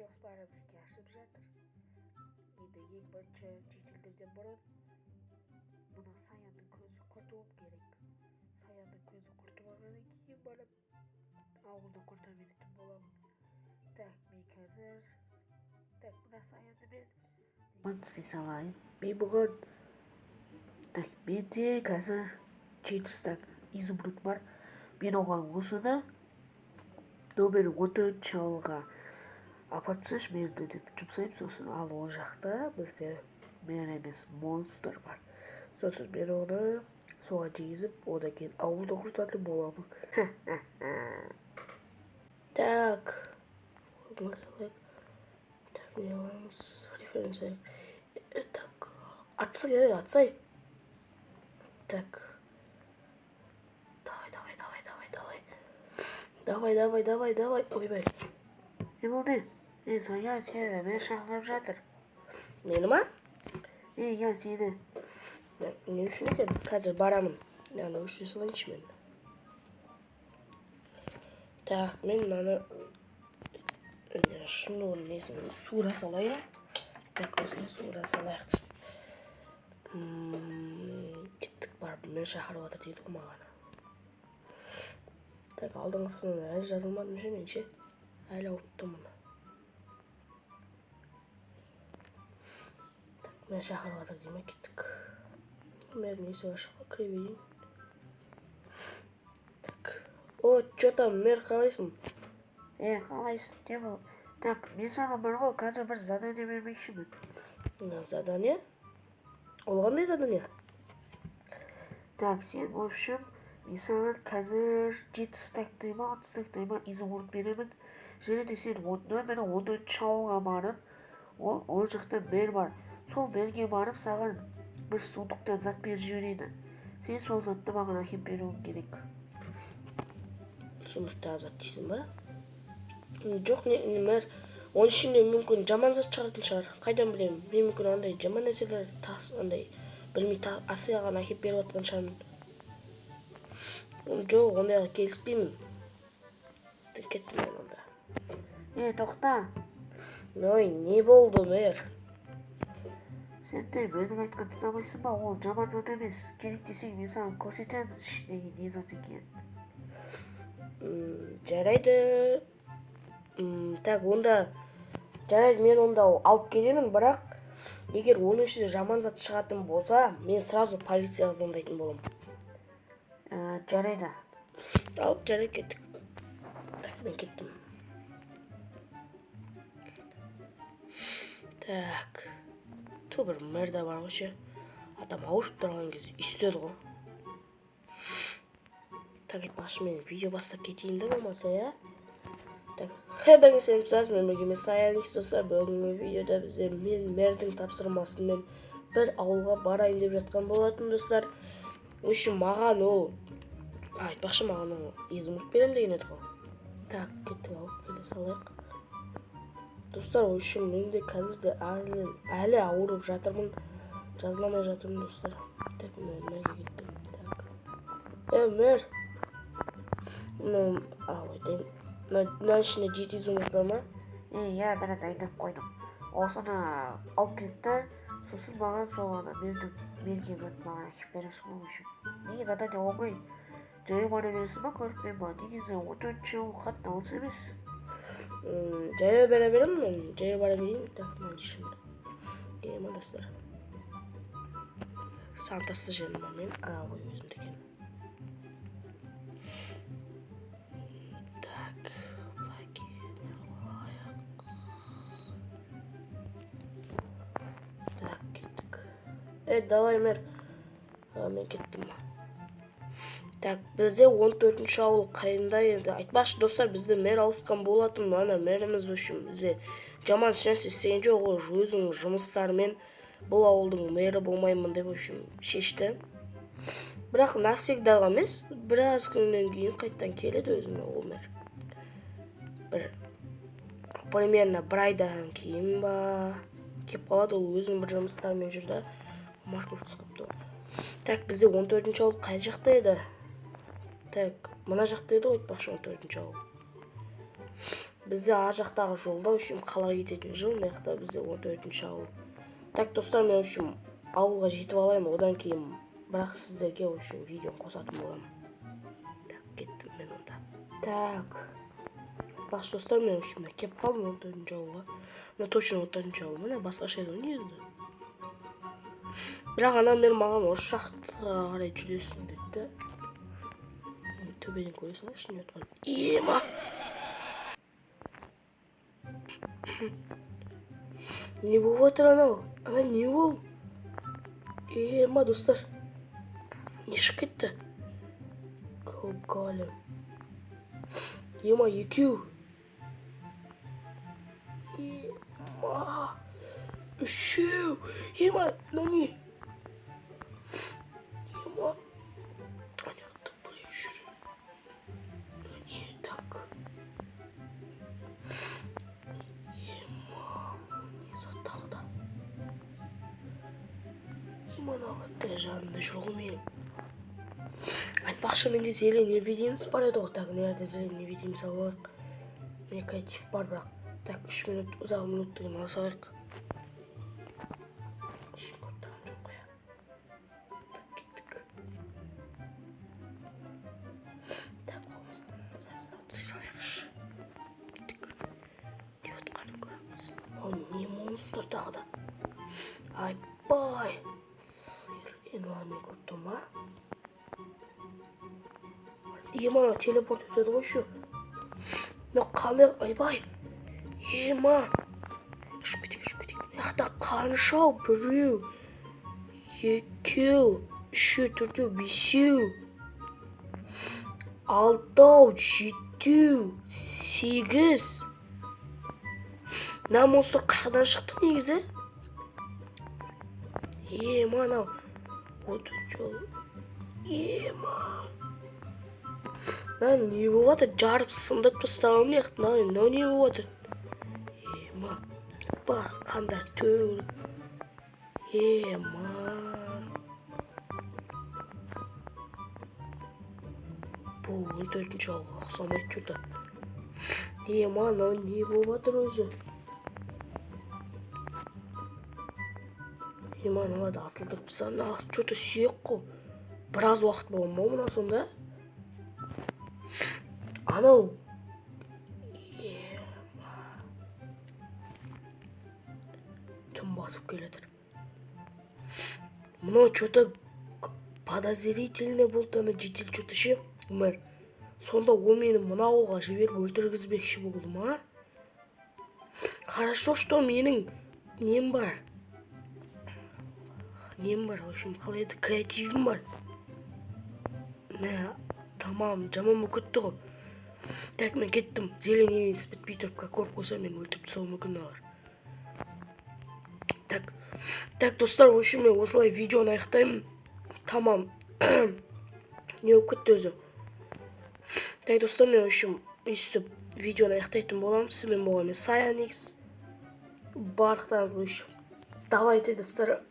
жоспарымыз ашып жатыр. Енді ең бірінші шетелдерден бұрын мына Саянның көзін құртуым керек. Саянның көзін құртып алғаннан кейін барып ауылды құрта беретін боламын. Так, мен қазір мына Саянды мен істей салайын. Мен бұған менде қазір 7 стак изумруд бар. Мен оған осыны номер 14 ауылға апарып тасташы мерді деп жұмсаймын. Сосын ал ол жақта бізде мер емес монстр бар. Сосын мен оны соған жегізіп, одан кейін ауылды құртатын боламын. Так, не аламыз? Референция. Так, отсай. Так. Давай. Ойбай. Не болды? Соня сені мен шақырып жатыр. Мені ма? Я сені. Не үшін екен? Қазір барамын. Яны үшін салайыншы мен. Так, мен мынаны шыны оның несін суыра салайын. Так, осыны суыра салайық. Кеттік барып, мен шақырып жатыр дейді ғой маған. Так, алдыңғысын әлі жазылмадым ше мен ше. Әлі ауыптым мұны. Так, мен шақырып жатыр деймін, кеттік. Мэрдің есігі ашыққа кіре берейін. Так. О, чё там, мэр, қалайсың? Қалайсың, не бол? Так, мен саған бар ғой, қазір бір задание бермекшімін. Задание? Ол қандай задание? Так, сен, в общем, мен саған қазір 7 стактай ма, 6 стактай ма изумруд беремін. Және де сен номер 14 ауылға барып, ол жақта мэр бар. Сол мэрге барып саған бір сундықтан зат беріп жібереді. Сен сол затты маған әкеп беруің керек. Сундықта зат дейсің ба? Жоқ, мэр. Оның ішінде мүмкін жаман зат шығатын шығар. Қайдан білемін? Мен мүмкін андай жаман нәрселер андай білмей асыяған әкеп беріп жатқан шығармын. Жоқ, ондайға келіспеймін. Кеттім мен онда. Тоқта. Ой, не болды, мэр? Сен де менің айтқан тыңдамайсың ба? Ол жаман зат емес. Керек десең мен саған көрсетемін ішіндегі не зат екенін. Жарайды. Так, онда жарайды, мен онда алып келемін, бірақ егер оның ішінде жаман зат шығатын болса, мен сразу полицияға звондайтын боламын. Жарайды. Алып, жарайды, кеттік. Так, мен кеттім. Так. Бір мэрда бар ғой ше. Адам ауырып тұрған кезде үстеді ғой. Так, айтпақшы мен видео бастап кетейін де болмаса, я? Так, бәріңе сәлем сұрасыз, мен біргеме Саянекс достар. Бүгінгі видеода бізде мен мэрдің тапсырмасымен бір ауылға барайын деп жатқан болатын достар. Үшін маған ол айтпақшы маған ол изумруд берем деген еді ғой. Так, кеттік алып келе салайық. Достар, үшін мен де қазірде әлі ауырып жатырмын. Жазыламай жатырмын достар. Так, мен мэрге кеттім. Так. Мэр. Мына ішінде 7 изумруд бар ма? Я бәрі дайындап қойдым. Осыны алып кетті. Сосын маған сол мерген зат маған әкеп бересің ғой үшін. Неге задание оңай? Жайы бара бересің ба, көріп мен ба? Негізі 14 жыл қатты алыс емес. Жайы бара беремін мен, жайы бара берейін. Так, мен ішімді. Деймін, достар. Сантасты жерім бар мен. Ой, өзімді екен. Так, лаки, аяқ. Так, кеттік. Давай, мэр. Мен кеттім. Так, бізде 14-ші ауыл қайында енді. Айтпақшы достар, бізде мэр ауысқан болатын. Мана мэріміз үшін бізде жаман нәрсе істеген жоқ, ол өзінің жұмыстарымен бұл ауылдың мэрі болмаймын деп үшін шешті. Бірақ навсегдаға емес, біраз күннен кейін қайттан келеді өзіне ол мэр. Бір примерно бір айдан кейін ба кеп қалады, ол өзінің бір жұмыстарымен жүрді. Марков қысқапты. Так, бізде 14-ші ауыл қай жақта еді? Так, мына жақта еді ғой айтпақшы 14-ші ауыл. Бізде ар жақтағы жолда үшін қалаға кететін жол, мына жақта бізде 14-ші ауыл. Так, достар, мен үшін ауылға жетіп алайын, одан кейін бірақ сіздерге үшін видео қосатын боламын. Так, кеттім мен онда. Так. Баш достар, мен үшін кеп қалдым 14-ші ауылға. Мына точно 14-ші ауыл. Міне басқаша еді негізі. Бірақ анам мен маған осы жаққа қарай жүресің деді. Төбеден көре салайыншы не отқан. Ема! Не болып отыр анау? Ана не бол? Ема, достар. Не шығып кетті? Голем. Ема, екеу. Ема. Үшеу. Ема, мынау не? Ема. Аняқты бұлай жүр. Мынау не? Так. Ема. Не заттағда? Ема, нағатты жанында жүр ғой менің. Айтпақшы, менде зелен невидимость бар еді ғой. Так, nerede зелен невидимость алайық. Менде креатив бар бірақ. Так, 3 минут, ұзақ минуттығын алсайық. Ешім көптіған жоқ қоя. Так, кеттік. Так, қолымыздан сап-сап салайықшы. Кеттік. Деп отқанын көреміз. О, не монстр тағы да. Айбай. Сыр энлами көтті ма? Ема, телепорт өтеді ғой шу. Мына қаны, айбай. Ема. Ұшып кетейік. Яқта қанша біреу. Екеу. Үшеу, төртеу, бесеу. Алтау, жетеу. 8. Мына монстр қайдан шықты негізі? Ема, анау. 14 жол. Ема. Не болады? Жарып сындып тастауым яқты. Мынау не болады? Ема. Бар, қанда төгіліп. Ема. Бұл 14-ші ауылға ұқсамайды жүрді. Ема, мынау не болады өзі? Ема, мынау да атылдырып тастады. Что-то сүйек қой. Біраз уақыт болған ма мына сонда? Анау. Түн батып келедір. Мынау что-то подозрительный болды, ана жедел что-то ше. Мэр. Сонда ол мені мына ауылға жіберіп өлтіргізбекші болды ма? Хорошо, что менің нем бар. В общем, қалай еді, креативім бар. Мә, тамам, жаман көтті ғой. Так, мен кеттім. Зелен емес бітпей тұрып, как көріп қойса, мен өлтіп тұсау мүмкін алар. Так, достар, в общем, мен осылай видеоны аяқтаймын. Тамам. Не болып кетті өзі. Так, достар, мен, в общем, өйстіп видеоны аяқтайтын боламын. Сізбен болған мен Саян X. Барлықтарыңызға, в общем, давайте, достар.